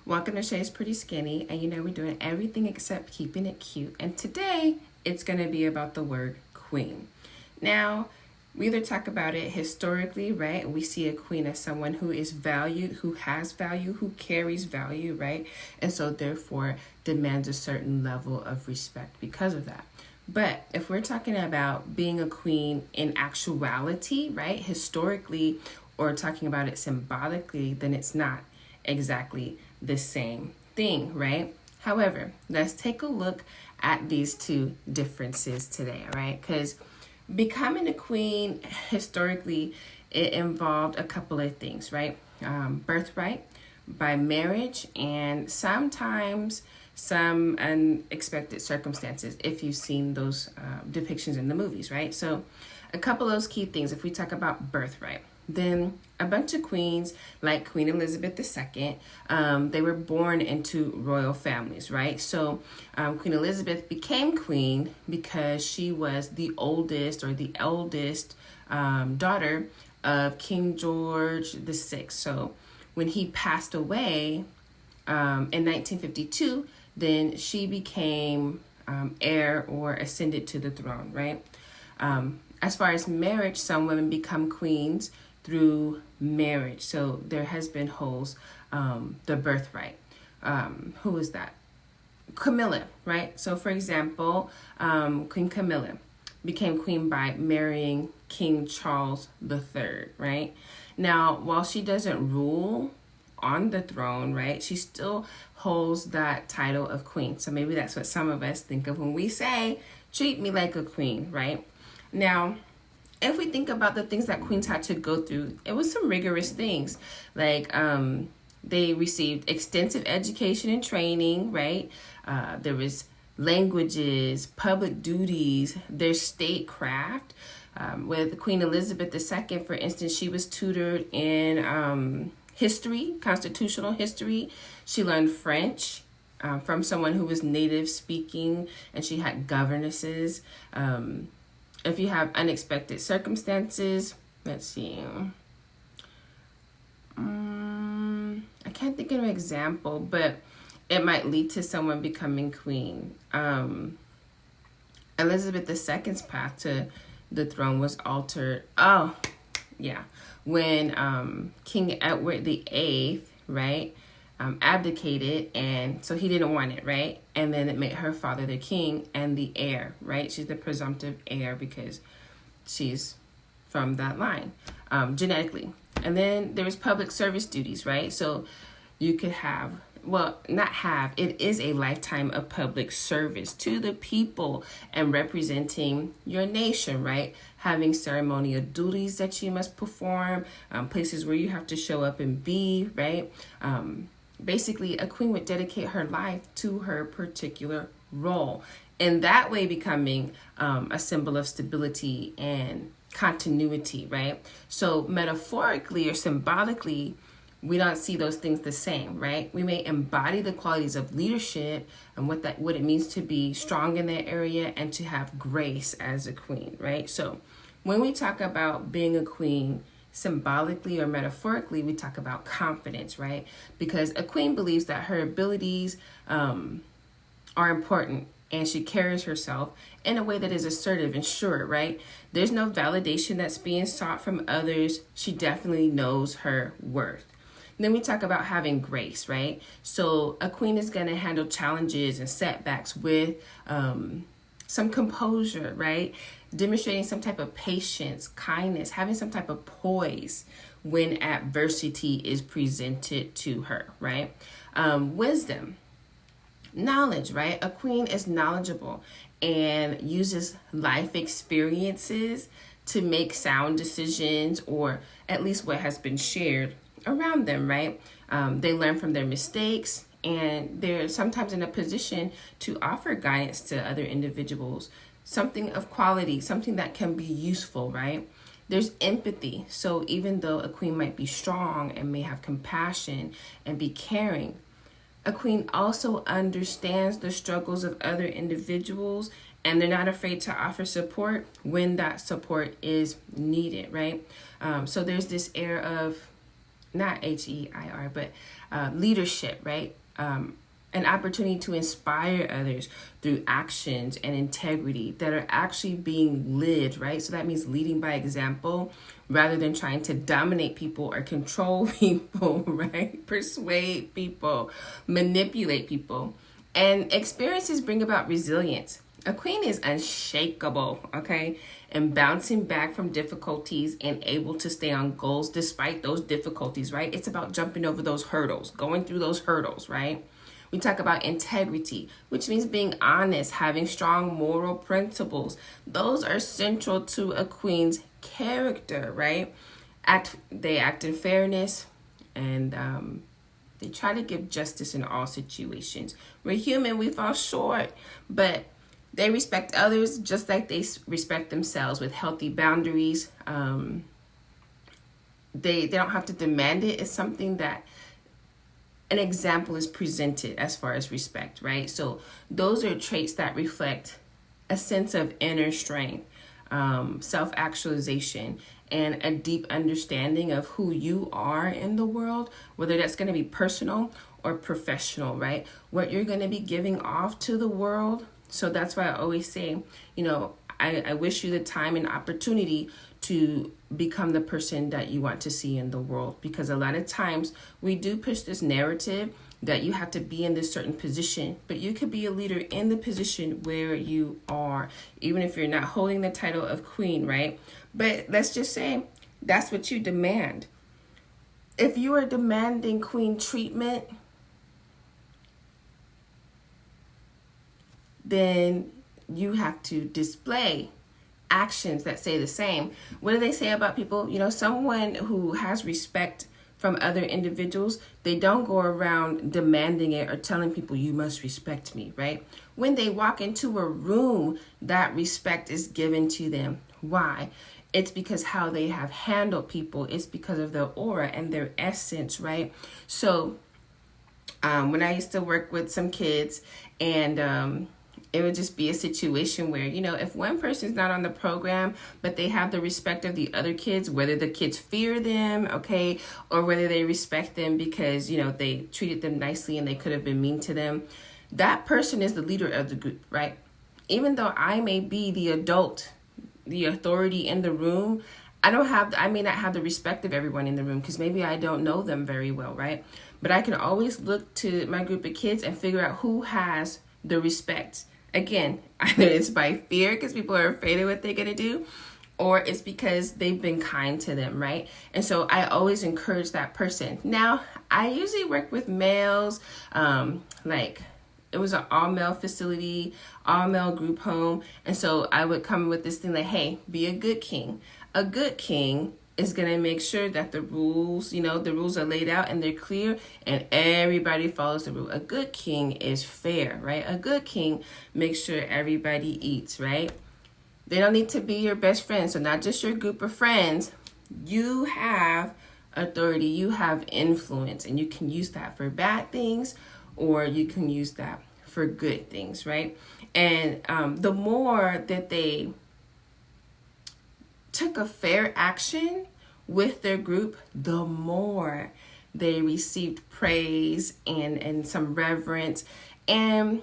Welcome to Shea's Pretty Skinny, and we're doing everything except keeping it cute. And today it's going to be about the word queen. Now, we either talk about it historically, right? We see a queen as someone who is valued, who has value, who carries value, right? And so therefore demands a certain level of respect because of that. But if we're talking about being a queen in actuality, right, historically, or talking about it symbolically, then it's not exactly the same thing, right? However, let's take a look at these two differences today, all right? Because becoming a queen, historically, it involved a couple of things, right? Birthright, by marriage, and sometimes some unexpected circumstances if you've seen those depictions in the movies, right? So a couple of those key things, if we talk about birthright, then a bunch of queens like Queen Elizabeth II, they were born into royal families, right? So Queen Elizabeth became queen because she was the oldest or the eldest daughter of King George VI. So when he passed away in 1952, then she became heir or ascended to the throne, right? As far as marriage, some women become queens through marriage. So there has been holes, the birthright. Who is that? Camilla, right? So for example, Queen Camilla became queen by marrying King Charles III, right? Now, while she doesn't rule on the throne, right, she still holds that title of queen. So maybe that's what some of us think of when we say, treat me like a queen, right? Now, if we think about the things that queens had to go through, it was some rigorous things. Like they received extensive education and training, right? There was languages, public duties, their statecraft. With Queen Elizabeth II, for instance, she was tutored in history, constitutional history. She learned French from someone who was native speaking, and she had governesses. If you have unexpected circumstances, let's see. I can't think of an example, but it might lead to someone becoming queen. Elizabeth II's path to the throne was altered. Oh, yeah. When King Edward VIII, right, abdicated, and so he didn't want it, right? And then it made her father the king and the heir, right? She's the presumptive heir because she's from that line, genetically. And then there was public service duties, right? So you could have, well, not have, it is a lifetime of public service to the people and representing your nation, right? Having ceremonial duties that you must perform, places where you have to show up and be, right? Basically, a queen would dedicate her life to her particular role, and that way becoming a symbol of stability and continuity, right? So metaphorically or symbolically, we don't see those things the same, right? We may embody the qualities of leadership and what it means to be strong in that area and to have grace as a queen, right? So when we talk about being a queen, symbolically or metaphorically, we talk about confidence, right? Because a queen believes that her abilities are important, and she carries herself in a way that is assertive and sure, right? There's no validation that's being sought from others. She definitely knows her worth. And then we talk about having grace, right? So a queen is going to handle challenges and setbacks with some composure, right? Demonstrating some type of patience, kindness, having some type of poise when adversity is presented to her, right? Wisdom, knowledge, right? A queen is knowledgeable and uses life experiences to make sound decisions, or at least what has been shared around them, right? They learn from their mistakes, and they're sometimes in a position to offer guidance to other individuals, something of quality, something that can be useful, right? There's empathy. So even though a queen might be strong and may have compassion and be caring, a queen also understands the struggles of other individuals, and they're not afraid to offer support when that support is needed, right? So there's this air of not HEIR, but leadership, right? An opportunity to inspire others through actions and integrity that are actually being lived, right? So that means leading by example rather than trying to dominate people or control people, right? Persuade people, manipulate people. And experiences bring about resilience. A queen is unshakable, okay? And bouncing back from difficulties and able to stay on goals despite those difficulties, right? It's about jumping over those hurdles, going through those hurdles, right? We talk about integrity, which means being honest, having strong moral principles. Those are central to a queen's character, right? They act in fairness, and they try to give justice in all situations. We're human, we fall short, but they respect others just like they respect themselves with healthy boundaries. They don't have to demand it. It's something that an example is presented as far as respect, right? So those are traits that reflect a sense of inner strength, self-actualization, and a deep understanding of who you are in the world, whether that's going to be personal or professional, right? What you're going to be giving off to the world. So that's why I always say, I wish you the time and opportunity to become the person that you want to see in the world. Because a lot of times we do push this narrative that you have to be in this certain position, but you could be a leader in the position where you are, even if you're not holding the title of queen, right? But let's just say that's what you demand. If you are demanding queen treatment, then you have to display actions that say the same. What do they say about people? Someone who has respect from other individuals, they don't go around demanding it or telling people you must respect me, right? When they walk into a room, that respect is given to them. Why? It's because how they have handled people. It's because of their aura and their essence, right? So when I used to work with some kids, and it would just be a situation where, if one person's not on the program, but they have the respect of the other kids, whether the kids fear them, okay, or whether they respect them because, they treated them nicely and they could have been mean to them, that person is the leader of the group, right? Even though I may be the adult, the authority in the room, I may not have the respect of everyone in the room because maybe I don't know them very well, right? But I can always look to my group of kids and figure out who has the respect. Again, either it's by fear because people are afraid of what they're going to do, or it's because they've been kind to them, right? And so I always encourage that person. Now, I usually work with males, it was an all-male facility, all-male group home. And so I would come with this thing like, hey, be a good king. A good king is going to make sure that the rules are laid out and they're clear and everybody follows the rule. A good king is fair, right? A good king makes sure everybody eats, right? They don't need to be your best friend. So not just your group of friends. You have authority, you have influence, and you can use that for bad things or you can use that for good things, right? And the more that they took a fair action with their group, the more they received praise and some reverence. And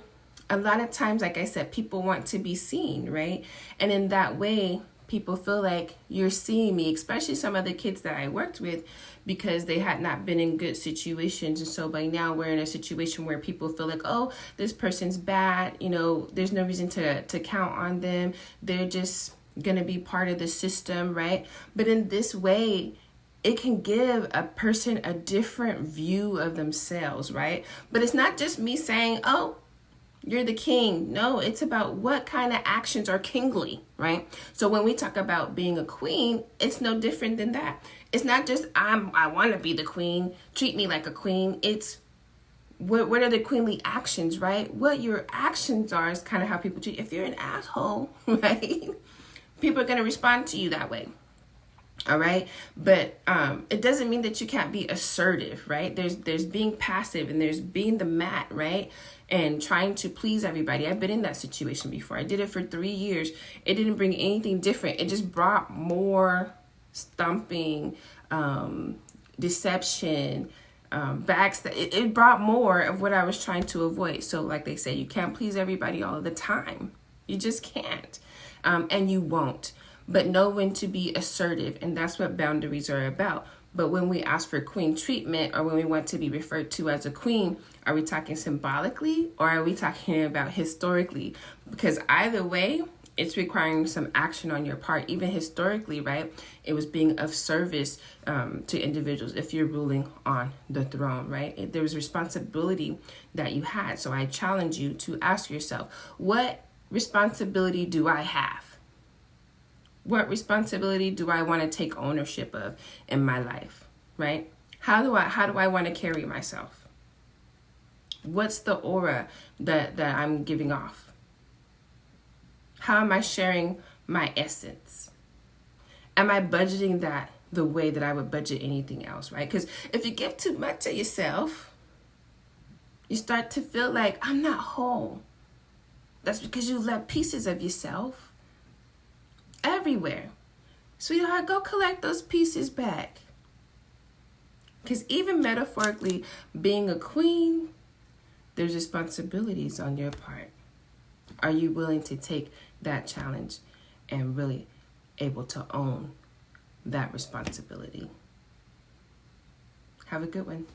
a lot of times, like I said, people want to be seen, right? And in that way, people feel like you're seeing me, especially some of the kids that I worked with, because they had not been in good situations. And so by now we're in a situation where people feel like, oh, this person's bad. There's no reason to count on them. They're just going to be part of the system, right? But in this way, it can give a person a different view of themselves, right? But it's not just me saying, oh, you're the king. No, it's about what kind of actions are kingly, right? So when we talk about being a queen, it's no different than that. It's not just I want to be the queen, treat me like a queen. It's what are the queenly actions, right? What your actions are is kind of how people treat you. If you're an asshole, right? People are going to respond to you that way. All right. But it doesn't mean that you can't be assertive, right? There's being passive and there's being the mat, right? And trying to please everybody. I've been in that situation before. I did it for 3 years. It didn't bring anything different. It just brought more stomping, deception, it brought more of what I was trying to avoid. So like they say, you can't please everybody all the time. You just can't. And you won't. But know when to be assertive. And that's what boundaries are about. But when we ask for queen treatment, or when we want to be referred to as a queen, are we talking symbolically, or are we talking about historically? Because either way, it's requiring some action on your part. Even historically, right? It was being of service to individuals if you're ruling on the throne, right? There was responsibility that you had. So I challenge you to ask yourself, what responsibility do I have? What responsibility do I want to take ownership of in my life, right? How do I want to carry myself? What's the aura that I'm giving off? How am I sharing my essence? Am I budgeting that the way that I would budget anything else, right? Because if you give too much of yourself, you start to feel like, I'm not whole. That's because you left pieces of yourself everywhere. Sweetheart, go collect those pieces back. Because even metaphorically, being a queen, there's responsibilities on your part. Are you willing to take that challenge and really able to own that responsibility? Have a good one.